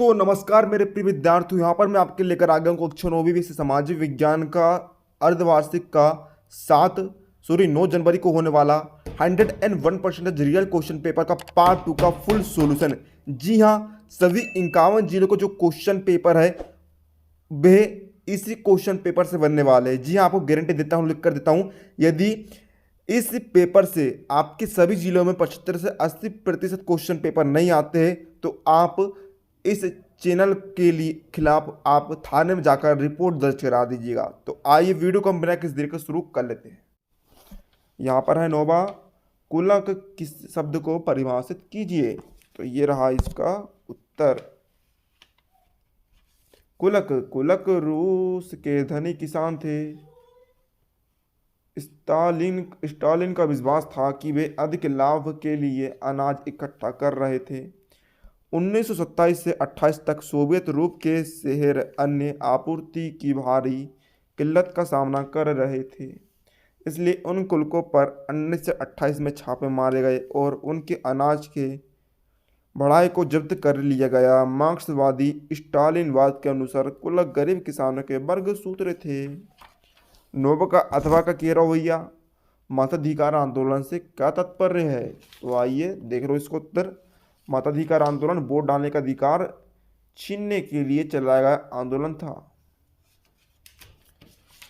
तो नमस्कार मेरे प्रिय विद्यार्थियों, यहाँ पर मैं आपके लेकर आ गया हूँ कक्षा 9वीं विषय सामाजिक विज्ञान का अर्धवार्षिक का 9 जनवरी को होने वाला 101% रियल क्वेश्चन पेपर का पार्ट 2 का फुल सॉल्यूशन। जी हाँ, सभी 51 जिलों को जो क्वेश्चन पेपर है वह इसी क्वेश्चन पेपर से बनने वाले हैं। जी हाँ, आपको गारंटी देता हूँ, लिख कर देता हूँ, यदि इस पेपर से आपके सभी जिलों में 75 से 80% क्वेश्चन पेपर नहीं आते हैं तो आप इस चैनल के लिए खिलाफ आप थाने में जाकर रिपोर्ट दर्ज करा दीजिएगा। तो आइए वीडियो को हम बिना किसी देर के शुरू कर लेते हैं। यहाँ पर है नोबा कुलक किस शब्द को परिभाषित कीजिए। तो ये रहा इसका उत्तर। कुलक कुलक रूस के धनी किसान थे। स्टालिन का विश्वास था कि वे अधिक लाभ के लिए अनाज इकट्ठा कर रहे थे। 1927 से 28 तक सोवियत रूप के शहर अन्य आपूर्ति की भारी किल्लत का सामना कर रहे थे, इसलिए उन कुलकों पर 1928 में छापे मारे गए और उनके अनाज के बढ़ाई को जब्त कर लिया गया। मार्क्सवादी स्टालिनवाद के अनुसार कुलक गरीब किसानों के वर्ग सूत्र थे। नोबा का अथवा का कह रहा भैया मताधिकार आंदोलन से क्या तात्पर्य है। तो आइए देख लो इसको उत्तर। मताधिकार आंदोलन वोट डालने का अधिकार छीनने के लिए चलाया गया आंदोलन था।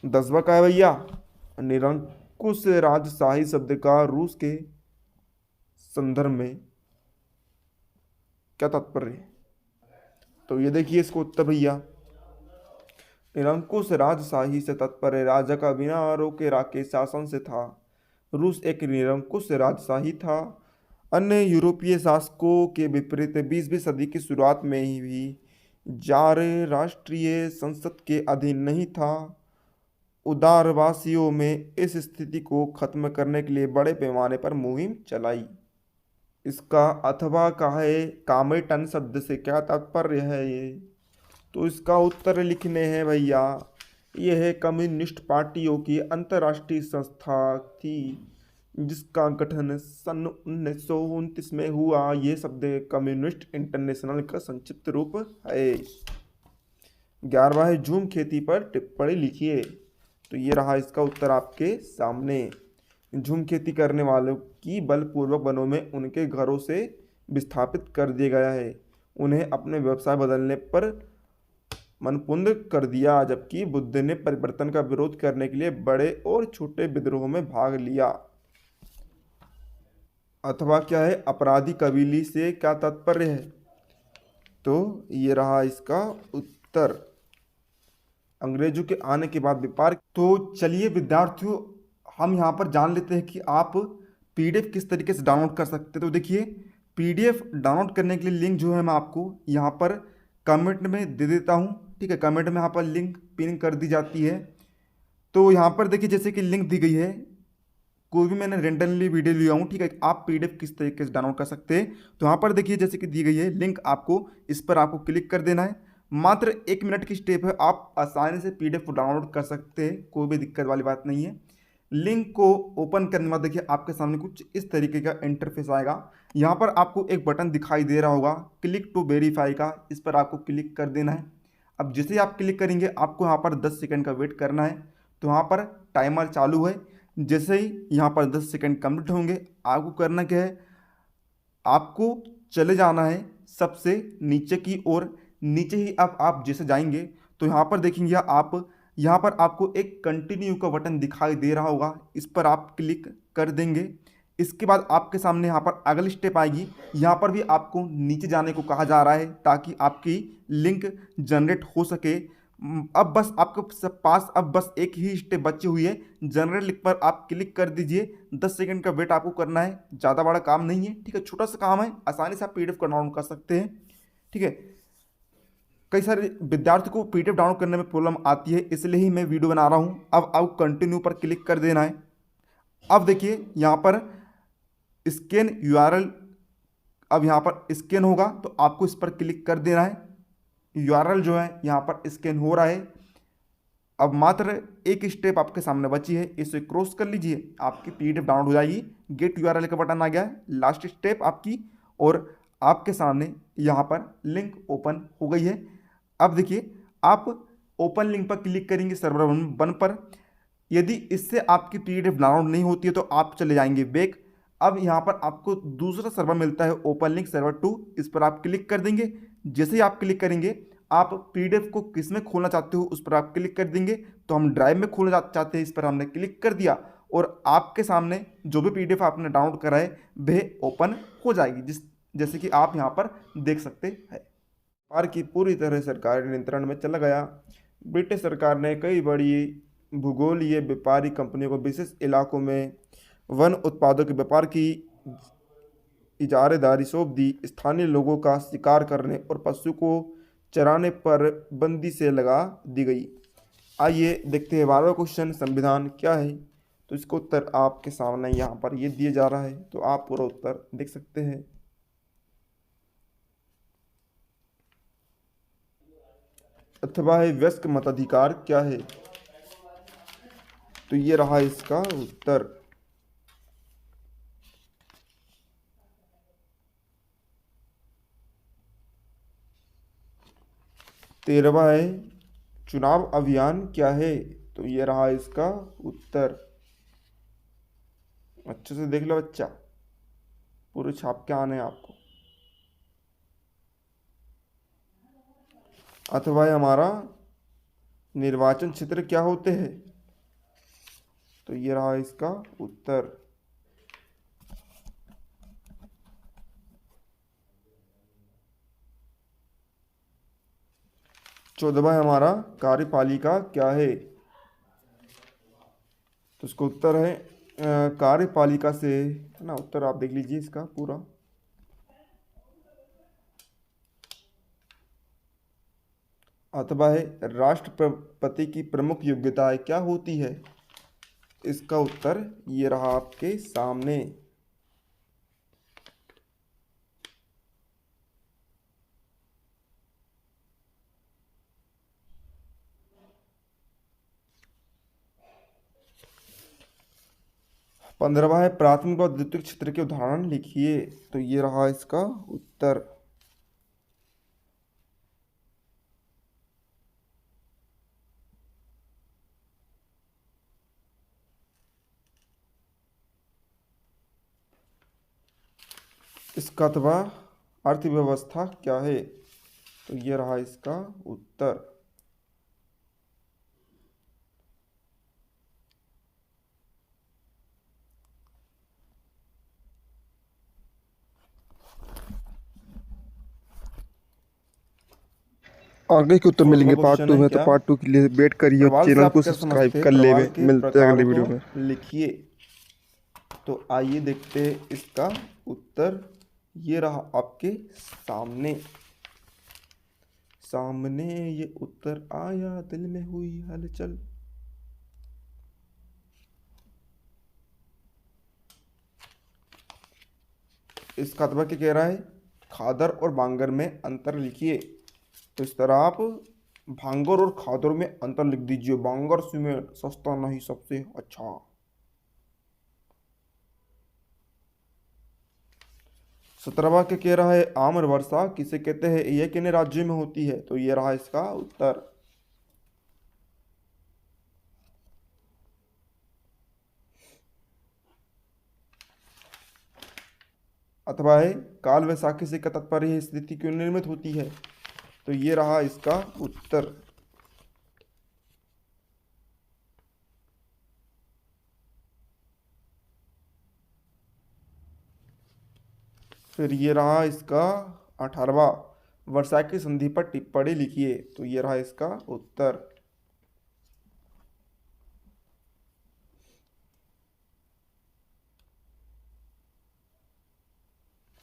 10वां का है भैया निरंकुश राजशाही शब्द का रूस के संदर्भ में क्या तात्पर्य है। तो ये देखिए इसको उत्तर भैया, निरंकुश राजशाही से तात्पर्य राजा का बिना रोके राके शासन से था। रूस एक निरंकुश राजशाही था। अन्य यूरोपीय शासकों के विपरीत 20वीं सदी की शुरुआत में ही भी जार राष्ट्रीय संसद के अधीन नहीं था। उदारवासियों में इस स्थिति को खत्म करने के लिए बड़े पैमाने पर मुहिम चलाई। इसका अथवा का है कामेटन शब्द से क्या तात्पर्य है ये। तो इसका उत्तर लिखने हैं भैया, यह है कम्युनिस्ट पार्टियों की अंतर्राष्ट्रीय संस्था थी जिसका गठन सन 1929 में हुआ। ये शब्द कम्युनिस्ट इंटरनेशनल का संक्षिप्त रूप है। 11वां है झूम खेती पर टिप्पणी लिखिए। तो ये रहा इसका उत्तर आपके सामने। झूम खेती करने वालों की बलपूर्वक वनों में उनके घरों से विस्थापित कर दिया गया है। उन्हें अपने व्यवसाय बदलने पर मनपुंद कर दिया, जबकि बुद्ध ने परिवर्तन का विरोध करने के लिए बड़े और छोटे विद्रोह में भाग लिया। अथवा क्या है अपराधी कबीले से क्या तात्पर्य है। तो ये रहा इसका उत्तर। अंग्रेजों के आने के बाद व्यापार। तो चलिए विद्यार्थियों हम यहाँ पर जान लेते हैं कि आप पीडीएफ किस तरीके से डाउनलोड कर सकते हैं। तो देखिए पीडीएफ डाउनलोड करने के लिए लिंक जो है मैं आपको यहाँ पर कमेंट में दे देता हूँ। ठीक है, कमेंट में यहाँ पर लिंक पिन कर दी जाती है। तो यहाँ पर देखिए जैसे कि लिंक दी गई है, कोई भी मैंने रेंडमली वीडियो लिया हूँ। ठीक है, आप पीडीएफ किस तरीके से डाउनलोड कर सकते हैं। तो यहाँ पर देखिए जैसे कि दी गई है लिंक, आपको इस पर आपको क्लिक कर देना है। मात्र 1 मिनट की स्टेप है, आप आसानी से पीडीएफ को डाउनलोड कर सकते हैं, कोई भी दिक्कत वाली बात नहीं है। लिंक को ओपन करने के बाद देखिए आपके सामने कुछ इस तरीके का इंटरफेस आएगा। यहाँ पर आपको एक बटन दिखाई दे रहा होगा क्लिक टू वेरीफाई का, इस पर आपको क्लिक कर देना है। अब जैसे ही आप क्लिक करेंगे आपको यहाँ पर 10 सेकंड का वेट करना है। तो यहाँ पर टाइमर चालू है। जैसे ही यहाँ पर 10 सेकंड कंप्लीट होंगे आपको करना क्या है, आपको चले जाना है सबसे नीचे की ओर। नीचे ही अब आप जैसे जाएंगे तो यहाँ पर देखेंगे आप, यहाँ पर आपको एक कंटिन्यू का बटन दिखाई दे रहा होगा, इस पर आप क्लिक कर देंगे। इसके बाद आपके सामने यहाँ पर अगली स्टेप आएगी। यहाँ पर भी आपको नीचे जाने को कहा जा रहा है ताकि आपकी लिंक जनरेट हो सके। अब बस आपके पास अब बस एक ही स्टेप बची हुई है, जनरेट लिंक पर आप क्लिक कर दीजिए। 10 सेकंड का वेट आपको करना है, ज़्यादा बड़ा काम नहीं है। ठीक है, छोटा सा काम है, आसानी से आप पीडीएफ को डाउनलोड कर सकते हैं। ठीक है, कई सारे विद्यार्थी को पीडीएफ डाउनलोड करने में प्रॉब्लम आती है, इसलिए ही मैं वीडियो बना रहा हूँ। अब आप कंटिन्यू पर क्लिक कर देना है। अब देखिए यहाँ पर स्कैन यूआरएल, अब यहाँ पर स्कैन होगा तो आपको इस पर क्लिक कर देना है। यूआरएल जो है यहाँ पर स्कैन हो रहा है। अब मात्र एक स्टेप आपके सामने बची है, इसे क्रॉस कर लीजिए, आपकी पीडीएफ डाउनलोड हो जाएगी। गेट यूआरएल का बटन आ गया है, लास्ट स्टेप आपकी, और आपके सामने यहाँ पर लिंक ओपन हो गई है। अब देखिए आप ओपन लिंक पर क्लिक करेंगे सर्वर 1 पर। यदि इससे आपकी पीडीएफ डाउनलोड नहीं होती है तो आप चले जाएंगे बैक। अब यहाँ पर आपको दूसरा सर्वर मिलता है ओपन लिंक सर्वर 2, इस पर आप क्लिक कर देंगे। जैसे ही आप क्लिक करेंगे आप पीडीएफ को किस में खोलना चाहते हो उस पर आप क्लिक कर देंगे। तो हम ड्राइव में खोलना चाहते हैं, इस पर हमने क्लिक कर दिया और आपके सामने जो भी पीडीएफ आपने डाउनलोड करा है वह ओपन हो जाएगी, जैसे कि आप यहाँ पर देख सकते हैं। व्यापार की पूरी तरह सरकारी नियंत्रण में चला गया। ब्रिटिश सरकार ने कई बड़ी भूगोलीय व्यापारी कंपनियों को विशेष इलाकों में वन उत्पादों के व्यापार की इजारेदारी सौंप दी। स्थानीय लोगों का शिकार करने और पशु को चराने पर बंदी से लगा दी गई। आइए देखते हैं 12वां क्वेश्चन, संविधान क्या है। तो इसका उत्तर आपके सामने यहाँ पर ये दिया जा रहा है, तो आप पूरा उत्तर देख सकते हैं। अथवा है वयस्क मताधिकार क्या है, तो ये रहा इसका उत्तर। तेरहवा है चुनाव अभियान क्या है, तो ये रहा इसका उत्तर। अच्छे से देख लो बच्चा, पूरे छाप के आने हैं आपको। अथवा हमारा निर्वाचन क्षेत्र क्या होते हैं, तो ये रहा इसका उत्तर। चौदहवा हमारा कार्यपालिका क्या है, तो इसका उत्तर है कार्यपालिका से, है ना। उत्तर आप देख लीजिए इसका पूरा। अथवा है राष्ट्रपति की प्रमुख योग्यताएं क्या होती है, इसका उत्तर ये रहा आपके सामने। पंद्रहवा है प्राथमिक और द्वितीयक क्षेत्र के उदाहरण लिखिए, तो ये रहा इसका उत्तर। इसका अथवा अर्थव्यवस्था क्या है, तो ये रहा इसका उत्तर। आगे के उत्तर मिलेंगे पार्ट 2 में, तो क्या? पार्ट 2 के लिए वेट करिए और प्रवाल से चैनल आप को क्या सब्सक्राइब समझते हैं? कर ले। प्रवाल के मिलते हैं अगली प्रकारों वीडियो को में। लिखिए। तो आइए देखते हैं इसका उत्तर। ये रहा आपके सामने। सामने ये उत्तर आया, दिल में हुई हलचल। इसका अथवा क्या कह रहा है, खादर और बांगर में अंतर लिखिए। तो इस तरह आप भांगर और खादर में अंतर लिख दीजिए। बांगर सीमेंट सस्ता नहीं सबसे अच्छा। सत्रहवा क्या कह रहा है, आम्र वर्षा किसे कहते हैं, यह किन राज्यों में होती है, तो ये रहा इसका उत्तर। अथवा है काल वैसाखी से क्या तात्पर्य है, स्थिति क्यों निर्मित होती है, तो ये रहा इसका उत्तर। फिर ये रहा इसका 18वां, वर्षा की संधि पर टिप्पणी लिखिए, तो ये रहा इसका उत्तर।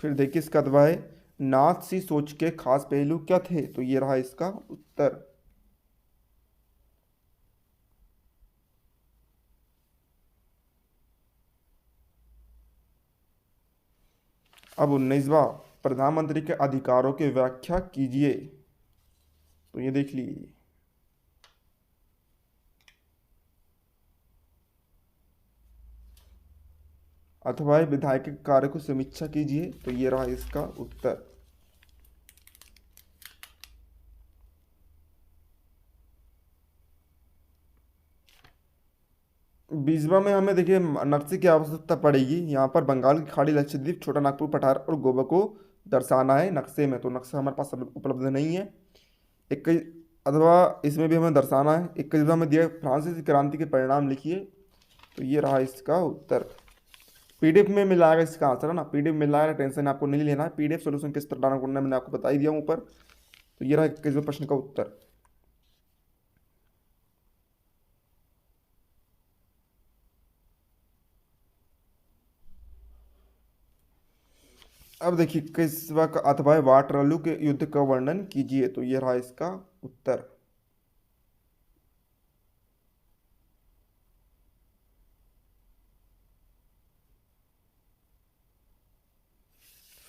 फिर देखिए इसका अथवा है नाथ सी सोच के खास पहलू क्या थे, तो ये रहा इसका उत्तर। अब 19वां, प्रधानमंत्री के अधिकारों की व्याख्या कीजिए, तो ये देख लीजिए। अथवा विधायक के कार्य को समीक्षा कीजिए, तो ये रहा इसका उत्तर। बीसवा में हमें देखिए नक्शे की आवश्यकता पड़ेगी। यहाँ पर बंगाल की खाड़ी, लक्षद्वीप, छोटा नागपुर पठार और गोवा को दर्शाना है नक्शे में। तो नक्शा हमारे पास उपलब्ध नहीं है। एक अथवा इसमें भी हमें दर्शाना है। 21 हमें दिया है, फ्रांसीसी क्रांति के परिणाम लिखिए। तो ये रहा इसका उत्तर। पीडीएफ में मिल जाएगा इसका आंसर, है ना, पीडीएफ मिल जाएगा, टेंशन आपको नहीं लेना है। पीडीएफ सोल्यूशन किस तरह डाउनलोड करना है मैंने आपको बता ही दिया हूँ ऊपर। तो ये रहा 21वें प्रश्न का उत्तर। अब देखिए 21वां का अथवा वाटरलू के युद्ध का वर्णन कीजिए। तो ये रहा इसका उत्तर।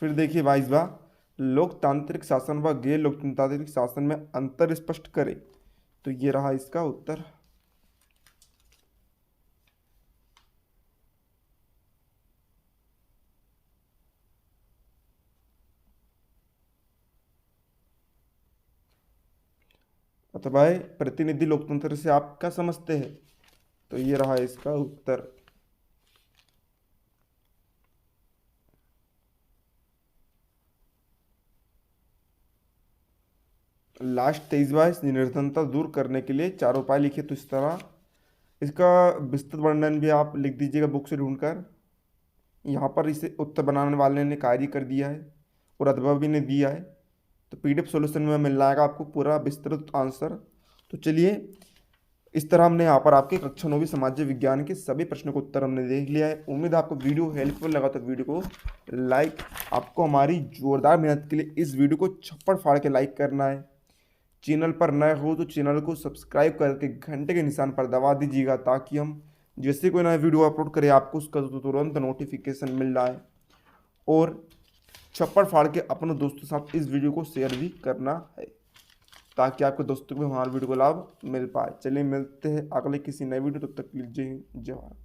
फिर देखिए 22वां, लोकतांत्रिक शासन व गैर लोकतांत्रिक शासन में अंतर स्पष्ट करें। तो ये रहा इसका उत्तर। अथवा प्रतिनिधि लोकतंत्र से आप क्या समझते हैं। तो ये रहा इसका उत्तर। लास्ट 23वां, निर्धनता दूर करने के लिए 4 उपाय लिखे। तो इस तरह इसका विस्तृत वर्णन भी आप लिख दीजिएगा बुक से ढूंढकर। यहाँ पर इसे उत्तर बनाने वाले ने कार्य कर दिया है और अथवा भी ने दिया है। तो पीडीएफ सॉल्यूशन में मिल जाएगा आपको पूरा विस्तृत आंसर। तो चलिए इस तरह हमने यहाँ पर आपके कक्षा 9वीं सामाजिक विज्ञान के सभी प्रश्नों का उत्तर हमने देख लिया है। उम्मीद है आपको वीडियो हेल्पफुल लगा। तो वीडियो को लाइक, आपको हमारी जोरदार मेहनत के लिए इस वीडियो को छप्पड़ फाड़ के लाइक करना है। चैनल पर नए हो तो चैनल को सब्सक्राइब करके घंटे के निशान पर दबा दीजिएगा, ताकि हम जैसे कोई नया वीडियो अपलोड करें आपको उसका तुरंत नोटिफिकेशन मिल जाए। और छप्पड़ फाड़ के अपने दोस्तों के साथ इस वीडियो को शेयर भी करना है, ताकि आपके दोस्तों को भी हमारे वीडियो को लाभ मिल पाए। चलिए मिलते हैं अगले किसी नए वीडियो, तब तक लीजिए जय भारत।